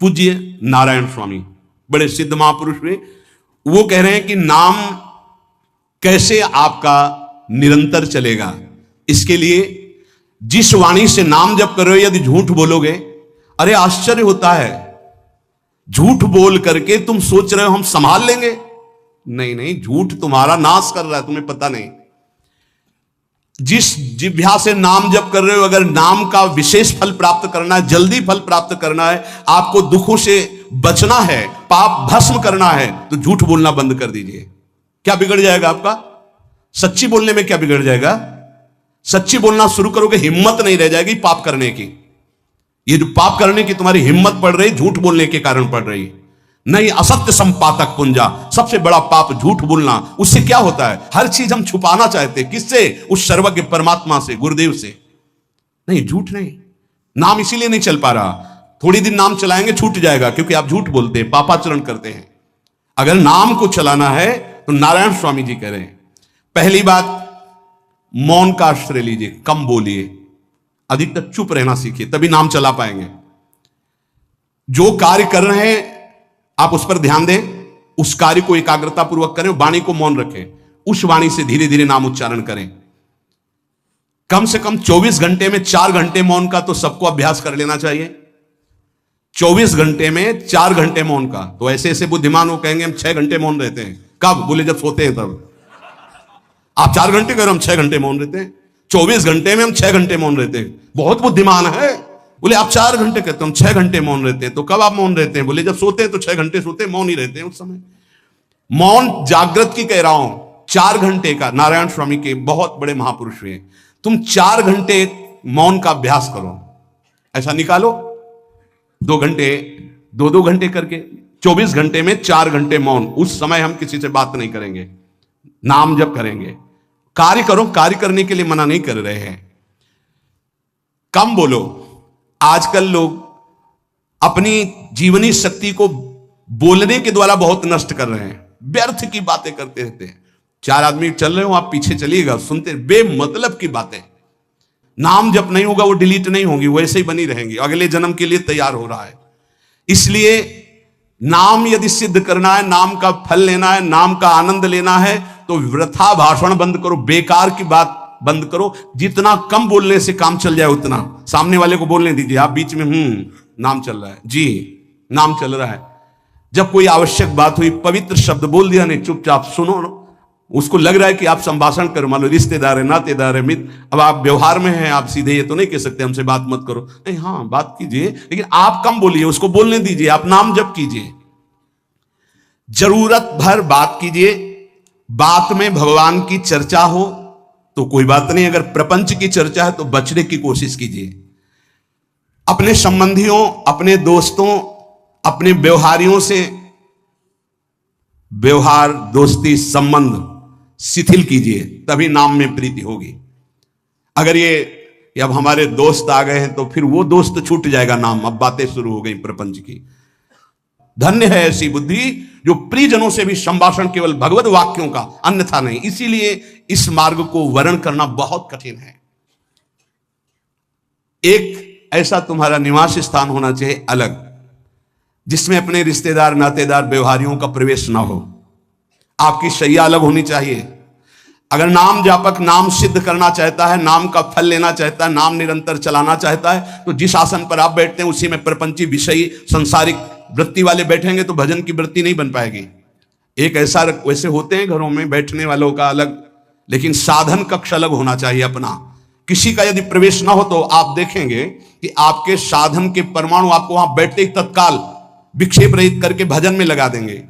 पूज्य नारायण स्वामी बड़े सिद्ध महापुरुष हुए। वो कह रहे हैं कि नाम कैसे आपका निरंतर चलेगा, इसके लिए जिस वाणी से नाम जप कर रहे हो यदि झूठ बोलोगे, अरे आश्चर्य होता है, झूठ बोल करके तुम सोच रहे हो हम संभाल लेंगे। नहीं नहीं, झूठ तुम्हारा नाश कर रहा है, तुम्हें पता नहीं। जिस जिह्वा से नाम जप कर रहे हो, अगर नाम का विशेष फल प्राप्त करना है, जल्दी फल प्राप्त करना है, आपको दुखों से बचना है, पाप भस्म करना है, तो झूठ बोलना बंद कर दीजिए। क्या बिगड़ जाएगा आपका? सच्ची बोलने में क्या बिगड़ जाएगा? सच्ची बोलना शुरू करोगे, हिम्मत नहीं रह जाएगी पाप करने की। ये जो पाप करने की तुम्हारी हिम्मत पड़ रही, झूठ बोलने के कारण पड़ रही। नहीं, असत्य संपातक पुंजा, सबसे बड़ा पाप झूठ बोलना। उससे क्या होता है? हर चीज हम छुपाना चाहते, किससे? उस सर्वज्ञ परमात्मा से, गुरुदेव से। नहीं, झूठ नहीं। नाम इसीलिए नहीं चल पा रहा, थोड़ी दिन नाम चलाएंगे छूट जाएगा, क्योंकि आप झूठ बोलते हैं, पापाचरण करते हैं। अगर नाम को चलाना है तो नारायण स्वामी जी कह रहे हैं, पहली बात मौन का आश्रय लीजिए, कम बोलिए, अधिकतर चुप रहना सीखिए, तभी नाम चला पाएंगे। जो कार्य कर रहे हैं आप उस पर ध्यान दें, उस कार्य को एकाग्रता पूर्वक करें, वाणी को मौन रखें, उस वाणी से धीरे धीरे नाम उच्चारण करें। कम से कम 24 घंटे में 4 घंटे मौन का तो सबको अभ्यास कर लेना चाहिए। 24 घंटे में 4 घंटे मौन का। तो ऐसे ऐसे बुद्धिमान हो कहेंगे हम 6 घंटे मौन रहते हैं। कब? बोले जब सोते हैं तब। आप 4 घंटे करो, हम 6 घंटे मौन रहते हैं। 24 घंटे में हम 6 घंटे मौन रहते हैं। बहुत बुद्धिमान है। बोले आप 4 घंटे कहते, हम 6 घंटे मौन रहते हैं। तो कब आप मौन रहते हैं? बोले जब सोते हैं तो 6 घंटे सोते हैं, मौन ही रहते हैं उस समय। मौन जागृत की कह रहा हूं, 4 घंटे का। नारायण स्वामी के बहुत बड़े महापुरुष हुए, तुम 4 घंटे मौन का अभ्यास करो, ऐसा निकालो 2 घंटे, 2 घंटे करके 24 घंटे में 4 घंटे मौन। उस समय हम किसी से बात नहीं करेंगे, नाम जप करेंगे। कार्य करो, कार्य करने के लिए मना नहीं कर रहे हैं। कम बोलो। आजकल लोग अपनी जीवनी शक्ति को बोलने के द्वारा बहुत नष्ट कर रहे हैं, व्यर्थ की बातें करते रहते हैं। 4 आदमी चल रहे हो, आप पीछे चलिएगा, सुनते बेमतलब की बातें। नाम जप नहीं होगा, वो डिलीट नहीं होगी, वैसे ही बनी रहेंगी, अगले जन्म के लिए तैयार हो रहा है। इसलिए नाम यदि सिद्ध करना है, नाम का फल लेना है, नाम का आनंद लेना है, तो वृथा भाषण बंद करो, बेकार की बात बंद करो। जितना कम बोलने से काम चल जाए उतना। सामने वाले को बोलने दीजिए, आप बीच में नाम चल रहा है जी, नाम चल रहा है। जब कोई आवश्यक बात हुई, पवित्र शब्द बोल दिया, नहीं चुपचाप सुनो। उसको लग रहा है कि आप संभाषण करो, मान लो रिश्तेदार है, नातेदार है, मित्र, अब आप व्यवहार में हैं, आप सीधे ये तो नहीं कह सकते हमसे बात मत करो। नहीं, हाँ बात कीजिए, लेकिन आप कम बोलिए, उसको बोलने दीजिए, आप नाम जप कीजिए, जरूरत भर बात कीजिए। बात में भगवान की चर्चा हो तो कोई बात नहीं, अगर प्रपंच की चर्चा है तो बचने की कोशिश कीजिए। अपने संबंधियों, अपने दोस्तों, अपने व्यवहारियों से व्यवहार, दोस्ती, संबंध शिथिल कीजिए, तभी नाम में प्रीति होगी। अगर ये अब हमारे दोस्त आ गए हैं तो फिर वो दोस्त छूट जाएगा नाम, अब बातें शुरू हो गई प्रपंच की। धन्य है ऐसी बुद्धि जो प्रियजनों से भी संभाषण केवल भगवत वाक्यों का, अन्यथा नहीं। इसीलिए इस मार्ग को वर्ण करना बहुत कठिन है। एक ऐसा तुम्हारा निवास स्थान होना चाहिए अलग, जिसमें अपने रिश्तेदार, नातेदार, व्यवहारियों का प्रवेश ना हो। आपकी शैया अलग होनी चाहिए। अगर नाम जापक नाम सिद्ध करना चाहता है, नाम का फल लेना चाहता है, नाम निरंतर चलाना चाहता है, तो जिस आसन पर आप बैठते हैं उसी में प्रपंची, विषयी, संसारिक वृत्ति वाले बैठेंगे तो भजन की वृत्ति नहीं बन पाएगी। एक ऐसा, वैसे होते हैं घरों में बैठने वालों का अलग, लेकिन साधन कक्ष अलग होना चाहिए अपना। किसी का यदि प्रवेश ना हो तो आप देखेंगे कि आपके साधन के परमाणु आपको वहां बैठते ही तत्काल विक्षेप रहित करके भजन में लगा देंगे।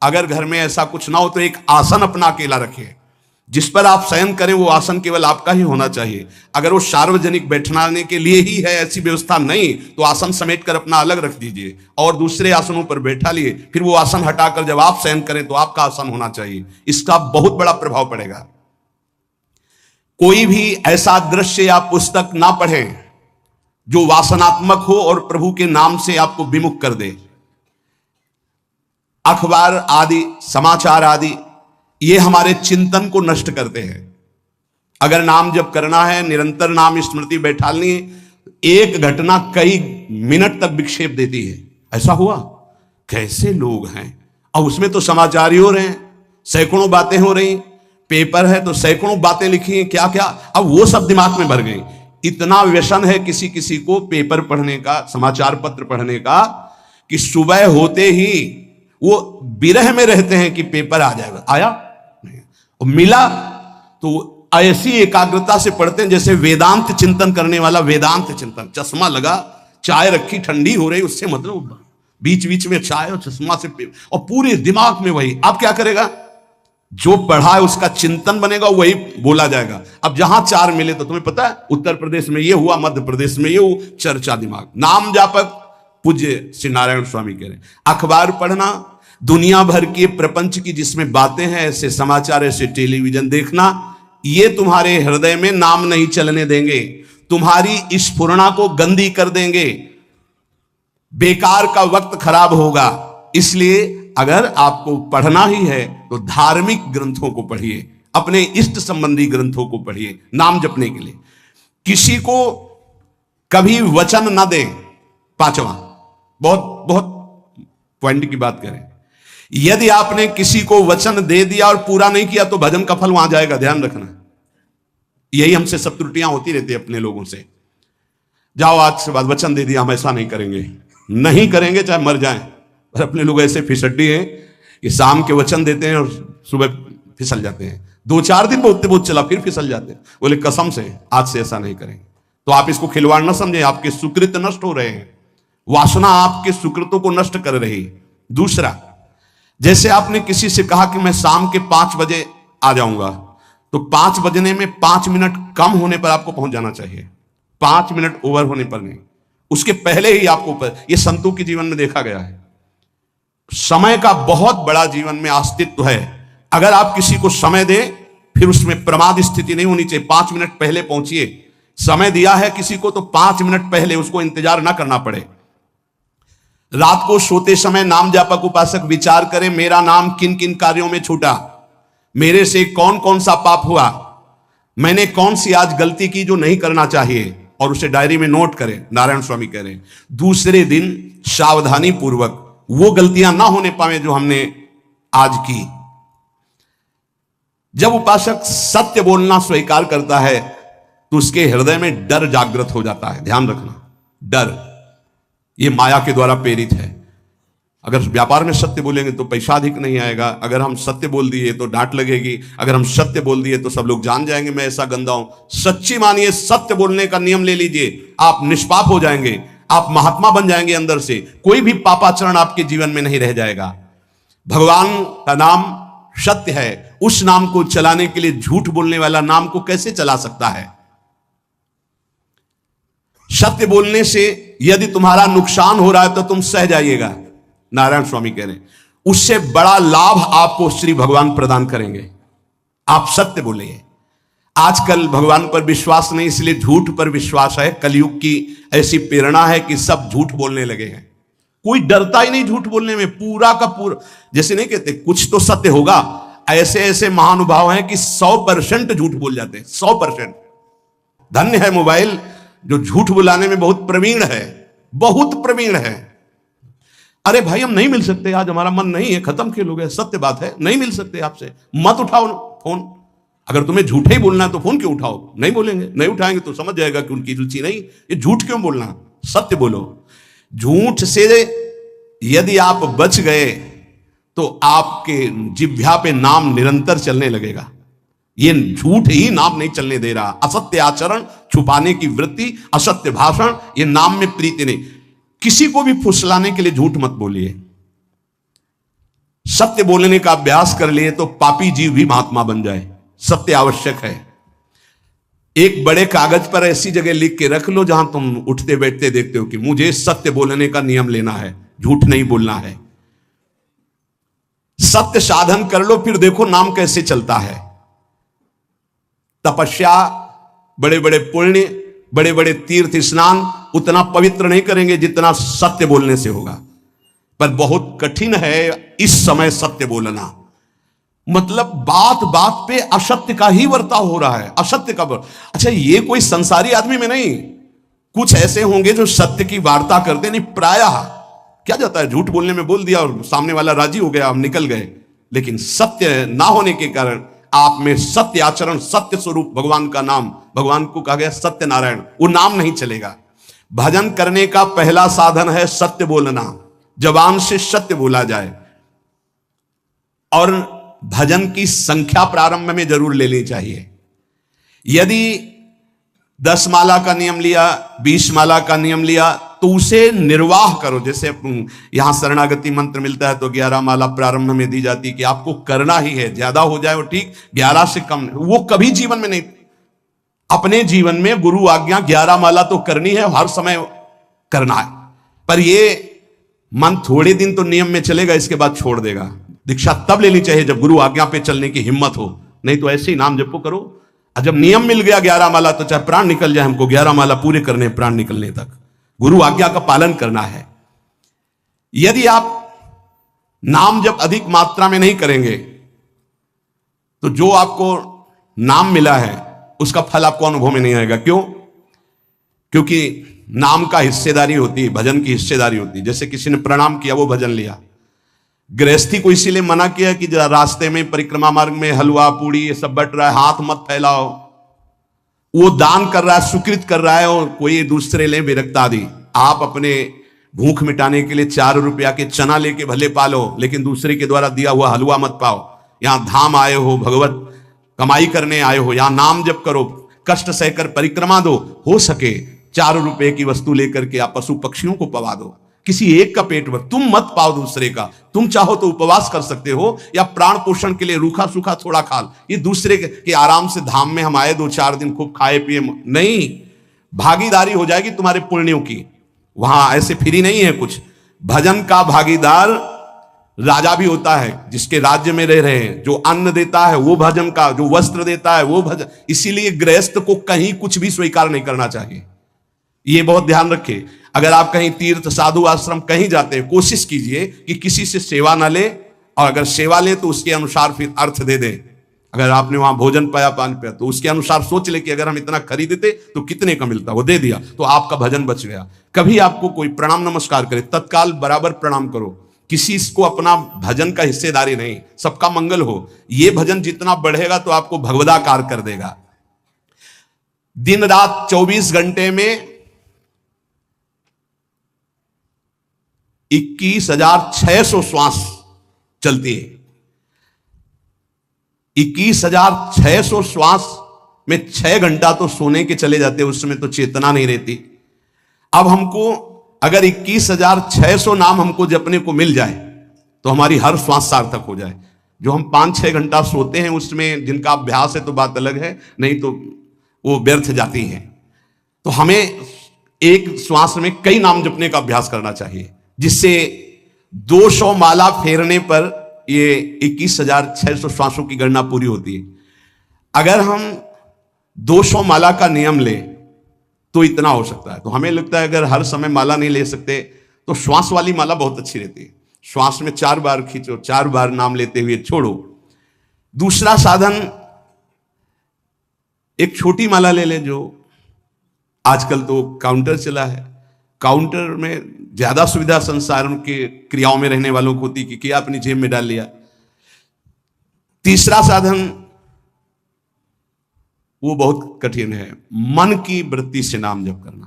अगर घर में ऐसा कुछ ना हो तो एक आसन अपना अकेला रखिए, जिस पर आप शयन करें वो आसन केवल आपका ही होना चाहिए। अगर वो सार्वजनिक बैठने के लिए ही है, ऐसी व्यवस्था नहीं, तो आसन समेट कर अपना अलग रख दीजिए और दूसरे आसनों पर बैठा लिए। फिर वो आसन हटाकर जब आप शयन करें तो आपका आसन होना चाहिए। इसका बहुत बड़ा प्रभाव पड़ेगा। कोई भी ऐसा दृश्य या पुस्तक ना पढ़ें जो वासनात्मक हो और प्रभु के नाम से आपको विमुख कर दे। अखबार आदि, समाचार आदि, ये हमारे चिंतन को नष्ट करते हैं। अगर नाम जप करना है, निरंतर नाम स्मृति बैठालनी है, एक घटना कई मिनट तक विक्षेप देती है। ऐसा हुआ, कैसे लोग हैं। और उसमें तो समाचार ही हो रहे हैं, सैकड़ों बातें हो रही, पेपर है तो सैकड़ों बातें लिखी हैं, क्या क्या, अब वो सब दिमाग में भर गई। इतना व्यसन है किसी किसी को पेपर पढ़ने का, समाचार पत्र पढ़ने का, कि सुबह होते ही वो विरह में रहते हैं कि पेपर आ जाएगा, आया नहीं, और मिला तो ऐसी एकाग्रता से पढ़ते हैं जैसे वेदांत चिंतन करने वाला वेदांत चिंतन। चश्मा लगा, चाय रखी, ठंडी हो रही, उससे मतलब बीच बीच में चाय और चश्मा से और पूरे दिमाग में वही। अब क्या करेगा, जो पढ़ा है उसका चिंतन बनेगा, वही बोला जाएगा। अब जहां चार मिले तो तुम्हें पता है, उत्तर प्रदेश में ये हुआ, मध्य प्रदेश में ये हुआ, चर्चा दिमाग। नाम जापक पूज्य श्री नारायण स्वामी कह रहे हैं, अखबार पढ़ना, दुनिया भर के प्रपंच की जिसमें बातें हैं, ऐसे समाचार, ऐसे टेलीविजन देखना, ये तुम्हारे हृदय में नाम नहीं चलने देंगे, तुम्हारी स्फुरणा को गंदी कर देंगे, बेकार का वक्त खराब होगा। इसलिए अगर आपको पढ़ना ही है तो धार्मिक ग्रंथों को पढ़िए, अपने इष्ट संबंधी ग्रंथों को पढ़िए नाम जपने के लिए। किसी को कभी वचन ना दें। पांचवा, बहुत बहुत पॉइंट की बात करें, यदि आपने किसी को वचन दे दिया और पूरा नहीं किया तो भजन का फल वहां जाएगा, ध्यान रखना। यही हमसे सब त्रुटियां होती रहती है अपने लोगों से। जाओ आज से बाद वचन दे दिया, हम ऐसा नहीं करेंगे, नहीं करेंगे चाहे मर जाएं। और अपने लोग ऐसे फिसड्डी हैं कि शाम के वचन देते हैं और सुबह फिसल जाते हैं, 2-4 दिन बहुत बहुत चला फिर फिसल जाते हैं। बोले कसम से आज से ऐसा नहीं करेंगे। तो आप इसको खिलवाड़ न समझें, आपके सुकृत नष्ट हो रहे हैं, वासना आपके सुकृतों को नष्ट कर रही। दूसरा, जैसे आपने किसी से कहा कि मैं शाम के 5 बजे आ जाऊंगा, तो 5 बजने में 5 मिनट कम होने पर आपको पहुंच जाना चाहिए, 5 मिनट ओवर होने पर नहीं, उसके पहले ही आपको। यह संतों के जीवन में देखा गया है। समय का बहुत बड़ा जीवन में अस्तित्व है। अगर आप किसी को समय दें, फिर उसमें प्रमाद स्थिति नहीं होनी चाहिए। 5 मिनट पहले पहुंचिए। समय दिया है किसी को तो 5 मिनट पहले, उसको इंतजार ना करना पड़े। रात को सोते समय नाम जापक उपासक विचार करें, मेरा नाम किन किन कार्यों में छूटा, मेरे से कौन कौन सा पाप हुआ, मैंने कौन सी आज गलती की जो नहीं करना चाहिए, और उसे डायरी में नोट करें। नारायण स्वामी कह रहे हैं दूसरे दिन सावधानी पूर्वक वो गलतियां ना होने पाए जो हमने आज की। जब उपासक सत्य बोलना स्वीकार करता है तो उसके हृदय में डर जागृत हो जाता है। ध्यान रखना, डर ये माया के द्वारा प्रेरित है। अगर व्यापार में सत्य बोलेंगे तो पैसा अधिक नहीं आएगा, अगर हम सत्य बोल दिए तो डांट लगेगी, अगर हम सत्य बोल दिए तो सब लोग जान जाएंगे मैं ऐसा गंदा हूं। सच्ची मानिए, सत्य बोलने का नियम ले लीजिए, आप निष्पाप हो जाएंगे, आप महात्मा बन जाएंगे अंदर से, कोई भी पापाचरण आपके जीवन में नहीं रह जाएगा। भगवान का नाम सत्य है, उस नाम को चलाने के लिए झूठ बोलने वाला नाम को कैसे चला सकता है। सत्य बोलने से यदि तुम्हारा नुकसान हो रहा है तो तुम सह जाइएगा। नारायण स्वामी कह रहे हैं उससे बड़ा लाभ आपको श्री भगवान प्रदान करेंगे। आप सत्य बोलिए। आजकल भगवान पर विश्वास नहीं, इसलिए झूठ पर विश्वास है। कलयुग की ऐसी प्रेरणा है कि सब झूठ बोलने लगे हैं, कोई डरता ही नहीं झूठ बोलने में। पूरा का पूरा, जैसे नहीं कहते कुछ तो सत्य होगा, ऐसे ऐसे महानुभाव हैं कि 100% झूठ बोल जाते हैं, 100%। धन्य है मोबाइल जो झूठ बुलाने में बहुत प्रवीण है, बहुत प्रवीण है। अरे भाई हम नहीं मिल सकते, आज हमारा मन नहीं है, खत्म खेल हो गया, सत्य बात है, नहीं मिल सकते आपसे, मत उठाओ फोन। अगर तुम्हें झूठे ही बोलना है तो फोन क्यों उठाओ, नहीं बोलेंगे, नहीं उठाएंगे तो समझ जाएगा कि उनकी रुचि नहीं। ये झूठ क्यों बोलना, सत्य बोलो। झूठ से यदि आप बच गए तो आपके जिह्वा पे नाम निरंतर चलने लगेगा। ये झूठ ही नाम नहीं चलने दे रहा। असत्य आचरण, छुपाने की वृत्ति, असत्य भाषण, ये नाम में प्रीति नहीं। किसी को भी फुसलाने के लिए झूठ मत बोलिए। सत्य बोलने का अभ्यास कर लिए तो पापी जीव भी महात्मा बन जाए। सत्य आवश्यक है। एक बड़े कागज पर ऐसी जगह लिख के रख लो जहां तुम उठते बैठते देखते हो कि मुझे सत्य बोलने का नियम लेना है, झूठ नहीं बोलना है। सत्य साधन कर लो, फिर देखो नाम कैसे चलता है। तपस्या, बड़े बड़े पुण्य, बड़े बड़े तीर्थ स्नान उतना पवित्र नहीं करेंगे जितना सत्य बोलने से होगा। पर बहुत कठिन है इस समय सत्य बोलना। मतलब बात बात पे असत्य का ही वर्ताव हो रहा है, असत्य का। अच्छा, ये कोई संसारी आदमी में नहीं, कुछ ऐसे होंगे जो सत्य की वार्ता करते नहीं। प्रायः क्या जाता है, झूठ बोलने में बोल दिया और सामने वाला राजी हो गया, हम निकल गए। लेकिन सत्य ना होने के कारण आप में सत्य आचरण, सत्य स्वरूप भगवान का नाम, भगवान को कहा गया सत्य नारायण, वो नाम नहीं चलेगा। भजन करने का पहला साधन है सत्य बोलना, जबान से सत्य बोला जाए। और भजन की संख्या प्रारंभ में जरूर लेनी चाहिए। यदि 10 माला का नियम लिया, 20 माला का नियम लिया, तो उसे निर्वाह करो। जैसे यहां शरणागति मंत्र मिलता है तो 11 माला प्रारंभ में दी जाती है कि आपको करना ही है, ज्यादा हो जाए वो ठीक, 11 से कम नहीं। वो कभी जीवन में नहीं, अपने जीवन में गुरु आज्ञा 11 माला तो करनी है, हर समय करना है। पर ये मन थोड़े दिन तो नियम में चलेगा, इसके बाद छोड़ देगा। दीक्षा तब लेनी चाहिए जब गुरु आज्ञा पे चलने की हिम्मत हो, नहीं तो ऐसे ही नाम जपो करो। और जब नियम मिल गया 11 माला, तो चाहे प्राण निकल जाए, हमको 11 माला पूरे करने, प्राण निकलने तक गुरु आज्ञा का पालन करना है। यदि आप नाम जब अधिक मात्रा में नहीं करेंगे तो जो आपको नाम मिला है उसका फल आपको अनुभव में नहीं आएगा। क्यों? क्योंकि नाम का हिस्सेदारी होती है, भजन की हिस्सेदारी होती है। जैसे किसी ने प्रणाम किया, वो भजन लिया। गृहस्थी को इसीलिए मना किया कि रास्ते में परिक्रमा मार्ग में हलवा पूड़ी ये सब बट रहा है, हाथ मत फैलाओ। वो दान कर रहा है, सुकृत कर रहा है, और कोई दूसरे ले विरक्त आदि। आप अपने भूख मिटाने के लिए 4 रुपया के चना लेके भले पालो, लेकिन दूसरे के द्वारा दिया हुआ हलवा मत पाओ। यहां धाम आए हो, भगवत कमाई करने आए हो, यहां नाम जप करो, कष्ट सहकर परिक्रमा दो। हो सके 4 रुपए की वस्तु लेकर के आप पशु पक्षियों को पवा दो, किसी एक का पेट भर, तुम मत पाओ दूसरे का। तुम चाहो तो उपवास कर सकते हो, या प्राण पोषण के लिए रूखा सूखा थोड़ा खा लो। ये दूसरे के आराम से धाम में हम आए 2-4 दिन खूब खाए पिए नहीं, भागीदारी हो जाएगी तुम्हारे पुण्यों की। वहां ऐसे फ्री नहीं है कुछ। भजन का भागीदार राजा भी होता है, जिसके राज्य में रह रहे हैं। जो अन्न देता है वो भजन का, जो वस्त्र देता है वो भजन। इसीलिए गृहस्थ को कहीं कुछ भी स्वीकार नहीं करना चाहिए, ये बहुत ध्यान रखें। अगर आप कहीं तीर्थ साधु आश्रम कहीं जाते हैं, कोशिश कीजिए कि किसी से सेवा ना ले, और अगर सेवा ले तो उसके अनुसार फिर अर्थ दे दे। अगर आपने वहां भोजन पाया, पान पाया, तो उसके अनुसार सोच ले कि अगर हम इतना खरीदते तो कितने का मिलता, वो दे दिया तो आपका भजन बच गया। कभी आपको कोई प्रणाम नमस्कार करे, तत्काल बराबर प्रणाम करो। किसी को अपना भजन का हिस्सेदारी नहीं, सबका मंगल हो। ये भजन जितना बढ़ेगा तो आपको भगवदाकार कर देगा। दिन रात 24 घंटे में 21,600 श्वास चलती है। 21,600 श्वास में 6 घंटा तो सोने के चले जाते हैं, उस समय तो चेतना नहीं रहती। अब हमको अगर 21,600 नाम हमको जपने को मिल जाए तो हमारी हर श्वास सार्थक हो जाए। जो हम 5-6 घंटा सोते हैं उसमें जिनका अभ्यास है तो बात अलग है, नहीं तो वो व्यर्थ जाती है। तो हमें एक श्वास में कई नाम जपने का अभ्यास करना चाहिए, जिससे 200 माला फेरने पर ये 21,600 श्वासों की गणना पूरी होती है। अगर हम 200 माला का नियम लें तो इतना हो सकता है। तो हमें लगता है अगर हर समय माला नहीं ले सकते तो श्वास वाली माला बहुत अच्छी रहती है। श्वास में 4 बार खींचो, 4 बार नाम लेते हुए छोड़ो। दूसरा साधन, एक छोटी माला ले लें, जो आजकल तो काउंटर चला है। काउंटर में ज्यादा सुविधा संसार के क्रियाओं में रहने वालों को होती कि क्या अपनी जेब में डाल लिया। तीसरा साधन वो बहुत कठिन है, मन की वृत्ति से नाम जप करना।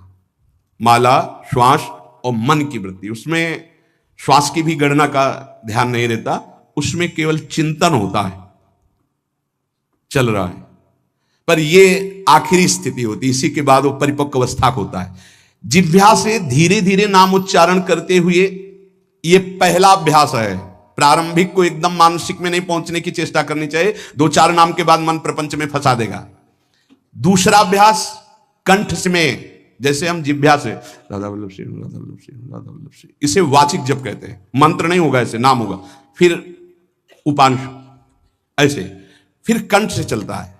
माला, श्वास और मन की वृत्ति, उसमें श्वास की भी गणना का ध्यान नहीं रहता, उसमें केवल चिंतन होता है, चल रहा है। पर ये आखिरी स्थिति होती है, इसी के बाद वो परिपक्व अवस्था होता है। जिह्वा से धीरे धीरे नाम उच्चारण करते हुए, ये पहला अभ्यास है। प्रारंभिक को एकदम मानसिक में नहीं पहुंचने की चेष्टा करनी चाहिए, 2-4 नाम के बाद मन प्रपंच में फंसा देगा। दूसरा अभ्यास कंठ में, जैसे हम जिह्वा से राधा वल्लभ सिंह, राधा वल्लभ सिंह, राधा वल्लभ सिंह, इसे वाचिक जप कहते हैं। मंत्र नहीं होगा, ऐसे नाम होगा। फिर उपांश ऐसे, फिर कंठ से चलता है,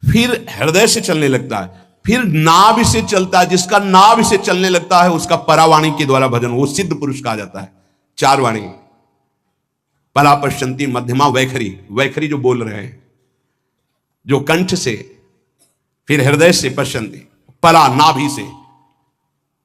फिर हृदय से चलने लगता है, फिर नाभि से चलता है। जिसका नाभि से चलने लगता है उसका परावाणी के द्वारा भजन, वो सिद्ध पुरुष कहा जाता है। 4 वाणी, परा, पश्चंती, मध्यमा, वैखरी। वैखरी जो बोल रहे हैं, जो कंठ से, फिर हृदय से पश्चंती, परा नाभि से,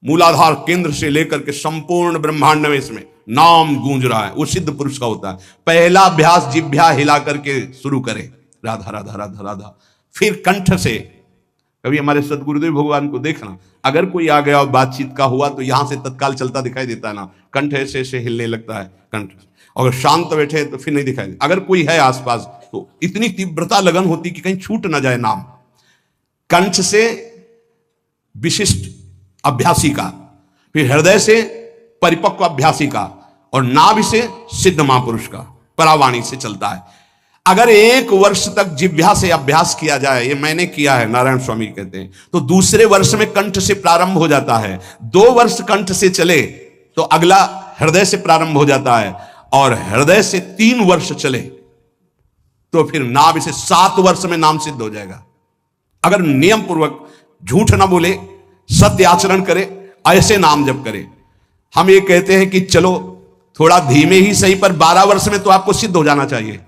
मूलाधार केंद्र से लेकर के संपूर्ण ब्रह्मांड में इसमें नाम गूंज रहा है, वो सिद्ध पुरुष का होता है। पहला अभ्यास जिह्वा हिला करके शुरू करे, राधा राधा राधा राधा, फिर कंठ से। कभी हमारे सदगुरुदेव भगवान को देखना, अगर कोई आ गया और बातचीत का हुआ तो यहां से तत्काल चलता दिखाई देता है ना, कंठ ऐसे ऐसे हिलने लगता है कंठ। अगर शांत बैठे तो फिर नहीं दिखाई देता। अगर कोई है आसपास तो इतनी तीव्रता लगन होती कि कहीं छूट ना जाए नाम। कंठ से विशिष्ट अभ्यासी का, फिर हृदय से परिपक्व अभ्यासी का, और नाभि से सिद्ध महापुरुष का, परावाणी से चलता है। अगर 1 वर्ष तक जिह्वा से अभ्यास किया जाए, ये मैंने किया है, नारायण स्वामी कहते हैं, तो दूसरे वर्ष में कंठ से प्रारंभ हो जाता है। 2 वर्ष कंठ से चले तो अगला हृदय से प्रारंभ हो जाता है, और हृदय से 3 वर्ष चले तो फिर नाभि से 7 वर्ष में नाम सिद्ध हो जाएगा। अगर नियम पूर्वक झूठ ना बोले, सत्य आचरण करे, ऐसे नाम जप करे। हम ये कहते हैं कि चलो थोड़ा धीमे ही सही, पर 12 वर्ष में तो आपको सिद्ध हो जाना चाहिए।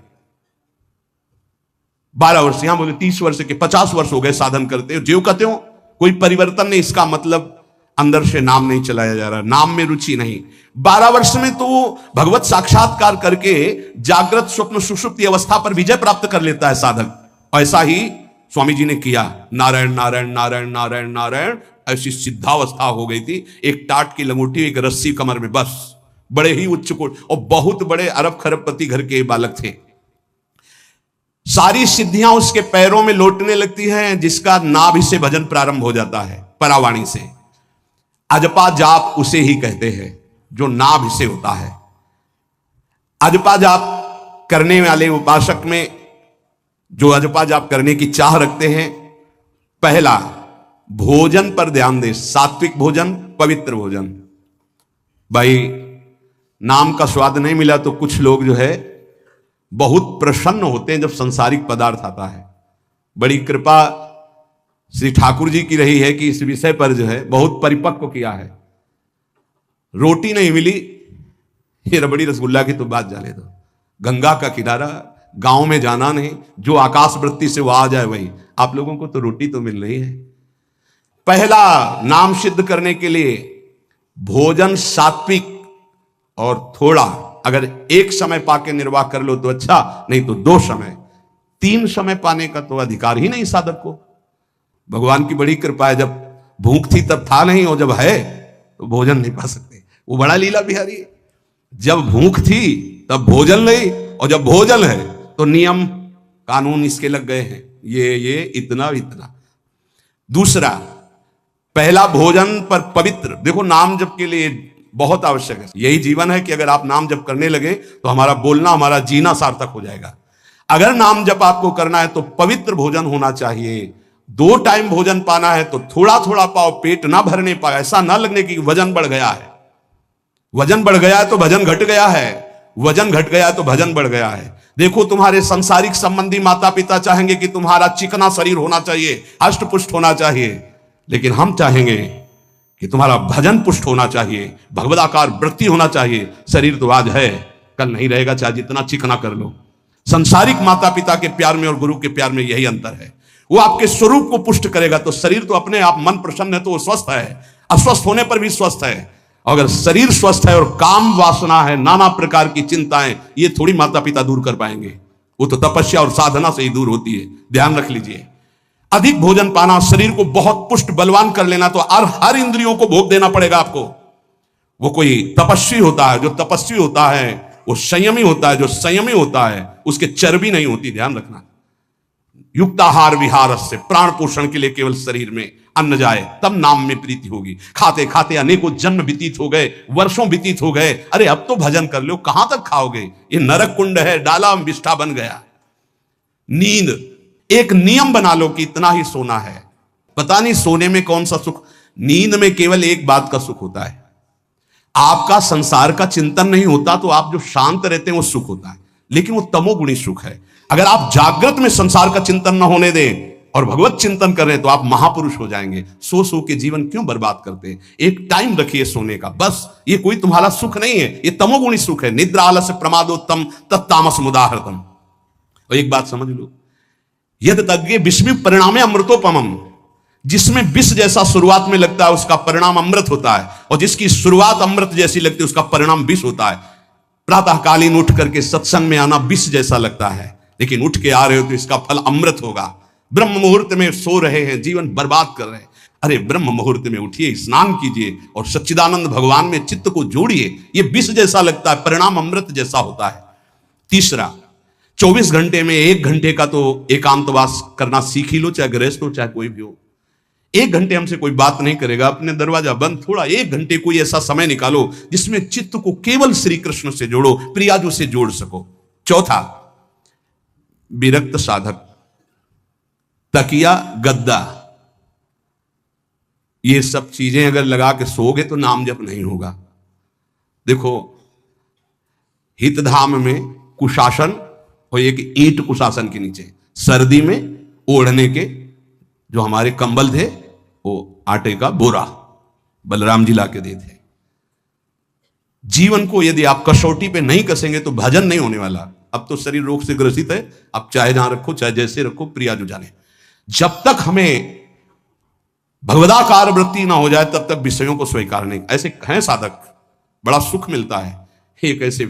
12 वर्ष, यहां बोले 30 वर्ष के 50 वर्ष हो गए साधन करते हो, जो कहते हो कोई परिवर्तन नहीं, इसका मतलब अंदर से नाम नहीं चलाया जा रहा, नाम में रुचि नहीं। 12 वर्ष में तो भगवत साक्षात्कार करके जागृत स्वप्न सुषुप्ति अवस्था पर विजय प्राप्त कर लेता है साधक। ऐसा ही स्वामी जी ने किया, नारायण नारायण नारायण नारायण नारायण, ऐसी सिद्धावस्था हो गई थी। एक टाट की लंगोटी, एक रस्सी कमर में, बस। बड़े ही उच्च कोट, और बहुत बड़े अरब खरबपति घर के बालक थे। सारी सिद्धियां उसके पैरों में लौटने लगती हैं, जिसका नाभि से भजन प्रारंभ हो जाता है, परावाणी से। अजपा जाप उसे ही कहते हैं जो नाभि से होता है। अजपा जाप करने वाले उपासक में जो अजपा जाप करने की चाह रखते हैं, पहला भोजन पर ध्यान दे, सात्विक भोजन, पवित्र भोजन। भाई नाम का स्वाद नहीं मिला तो कुछ लोग जो है बहुत प्रसन्न होते हैं जब संसारिक पदार्थ आता है। बड़ी कृपा श्री ठाकुर जी की रही है कि इस विषय पर जो है बहुत परिपक्व किया है। रोटी नहीं मिली, ये रबड़ी रसगुल्ला की तो बात जाने दो। गंगा का किनारा, गांव में जाना नहीं, जो आकाश वृत्ति से वो आ जाए वही। आप लोगों को तो रोटी तो मिल रही है। पहला नाम सिद्ध करने के लिए भोजन सात्विक और थोड़ा, अगर एक समय पाके निर्वाह कर लो तो अच्छा, नहीं तो 2 समय। 3 समय पाने का तो अधिकार ही नहीं साधक को। भगवान की बड़ी कृपा है, जब भूख थी तब था नहीं, और जब है तो भोजन नहीं पा सकते। वो बड़ा लीला बिहारी है। जब भूख थी तब भोजन नहीं, और जब भोजन है तो नियम कानून इसके लग गए हैं, ये इतना इतना। दूसरा, पहला भोजन पर पवित्र। देखो नाम जप के लिए बहुत आवश्यक है, यही जीवन है कि अगर आप नाम जप करने लगे तो हमारा बोलना, हमारा जीना सार्थक हो जाएगा। अगर नाम जप आपको करना है तो पवित्र भोजन होना चाहिए। 2 टाइम भोजन पाना है तो थोड़ा थोड़ा पाओ, पेट ना भरने पाए, ऐसा ना लगने की वजन बढ़ गया है। वजन बढ़ गया है तो भजन घट गया है, वजन घट गया है तो भजन बढ़ गया है। देखो तुम्हारे संसारिक संबंधी माता पिता चाहेंगे कि तुम्हारा चिकना शरीर होना चाहिए, हष्ट पुष्ट होना चाहिए, लेकिन हम चाहेंगे कि तुम्हारा भजन पुष्ट होना चाहिए, भगवदाकार वृत्ति होना चाहिए। शरीर तो आज है, कल नहीं रहेगा, चाहे जितना चिकना कर लो। संसारिक माता पिता के प्यार में और गुरु के प्यार में यही अंतर है। वो आपके स्वरूप को पुष्ट करेगा तो शरीर तो अपने आप, मन प्रसन्न है तो वो स्वस्थ है, अस्वस्थ होने पर भी स्वस्थ है। अगर शरीर स्वस्थ है और काम वासना है, नाना प्रकार की चिंताएं, ये थोड़ी माता पिता दूर कर पाएंगे। वो तो तपस्या और साधना से ही दूर होती है, ध्यान रख लीजिए। अधिक भोजन पाना, शरीर को बहुत पुष्ट बलवान कर लेना, तो हर इंद्रियों को भोग देना पड़ेगा आपको। वो कोई तपस्वी होता है, जो तपस्वी होता है वो संयमी होता है, जो संयमी होता है उसके चर्बी नहीं होती, ध्यान रखना। युक्ताहार विहार से, प्राण पोषण के लिए केवल शरीर में अन्न जाए तब नाम में प्रीति होगी। खाते खाते अनेकों जन्म व्यतीत हो गए, वर्षों व्यतीत हो गए, अरे अब तो भजन कर लो, कहां तक खाओगे? ये नरक कुंड है, डाला विष्ठा बन गया। नींद, एक नियम बना लो कि इतना ही सोना है। पता नहीं सोने में कौन सा सुख, नींद में केवल एक बात का सुख होता है, आपका संसार का चिंतन नहीं होता, तो आप जो शांत रहते हैं वो सुख होता है, लेकिन वो तमोगुणी सुख है। अगर आप जागृत में संसार का चिंतन न होने दें और भगवत चिंतन कर रहे हैं तो आप महापुरुष हो जाएंगे। सो सो के जीवन क्यों बर्बाद करते हैं? एक टाइम रखिए सोने का, बस। ये कोई तुम्हारा सुख नहीं है, ये तमोगुणी सुख है। निद्रा आलस्य प्रमादोत्तम तत्तामस मुदाहृतम। और एक बात समझ लो, यद तज्ञे विस्मित परिणामे अमृतोपमम। जिसमें विष जैसा शुरुआत में लगता है उसका परिणाम अमृत होता है, और जिसकी शुरुआत अमृत जैसी लगती है उसका परिणाम विष होता है। प्रातःकालीन उठ करके सत्संग में आना विष जैसा लगता है, लेकिन उठ के आ रहे हो तो इसका फल अमृत होगा। ब्रह्म मुहूर्त में सो रहे हैं, जीवन बर्बाद कर रहे हैं, अरे ब्रह्म मुहूर्त में उठिए, स्नान कीजिए और सच्चिदानंद भगवान में चित्त को जोड़िए। ये विष जैसा लगता है, परिणाम अमृत जैसा होता है। तीसरा, 24 घंटे में 1 घंटे का तो एकांतवास करना सीख ही लो, चाहे गृहस्थ हो चाहे कोई भी हो। 1 घंटे हमसे कोई बात नहीं करेगा, अपने दरवाजा बंद, थोड़ा 1 घंटे कोई ऐसा समय निकालो जिसमें चित्त को केवल श्री कृष्ण से जोड़ो, प्रियाजू से जोड़ सको। चौथा, विरक्त साधक, तकिया, गद्दा, ये सब चीजें अगर लगा के सोओगे तो नाम जप नहीं होगा। देखो, हितधाम में कुशासन और एक ईंट कुशासन के नीचे, सर्दी में ओढ़ने के जो हमारे कंबल थे वो आटे का बोरा बलराम जी ला के दे थे। जीवन को यदि आप कसौटी पे नहीं कसेंगे तो भजन नहीं होने वाला। अब तो शरीर रोग से ग्रसित है, आप चाहे जहां रखो चाहे जैसे रखो, प्रिया जो जाने। जब तक हमें भगवदाकार वृत्ति ना हो जाए तब तक विषयों को स्वीकार नहीं। ऐसे हैं साधक, बड़ा सुख मिलता है। एक ऐसे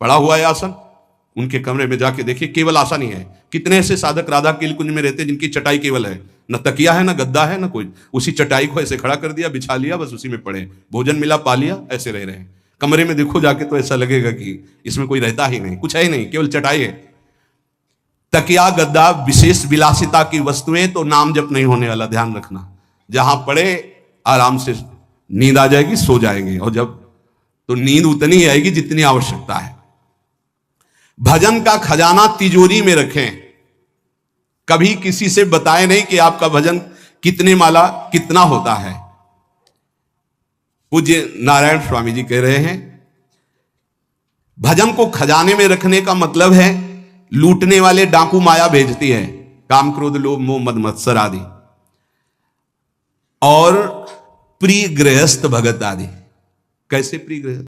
पड़ा हुआ है आसन, उनके कमरे में जाके देखिए, केवल आसन ही है। कितने ऐसे साधक राधा के कुंज में रहते जिनकी चटाई केवल है, न तकिया है, न गद्दा है, न कोई। उसी चटाई को ऐसे खड़ा कर दिया, बिछा लिया, बस उसी में पड़े, भोजन मिला पा लिया, ऐसे रह रहे हैं। कमरे में देखो जाके तो ऐसा लगेगा कि इसमें कोई रहता ही नहीं, कुछ है ही नहीं, केवल चटाई है। तकिया, गद्दा, विशेष विलासिता की वस्तुएं तो नाम जप नहीं होने वाला, ध्यान रखना। जहां पड़े आराम से नींद आ जाएगी, सो जाएंगे, और जब तो नींद उतनी आएगी जितनी आवश्यकता है। भजन का खजाना तिजोरी में रखें, कभी किसी से बताएं नहीं कि आपका भजन कितने माला कितना होता है। पूज्य नारायण स्वामी जी कह रहे हैं, भजन को खजाने में रखने का मतलब है लूटने वाले डाकू माया भेजती है, काम क्रोध लोभ मोह मद मत्सर आदि, और प्रिय गृहस्थ भगत आदि। कैसे प्रिय गृहस्थ?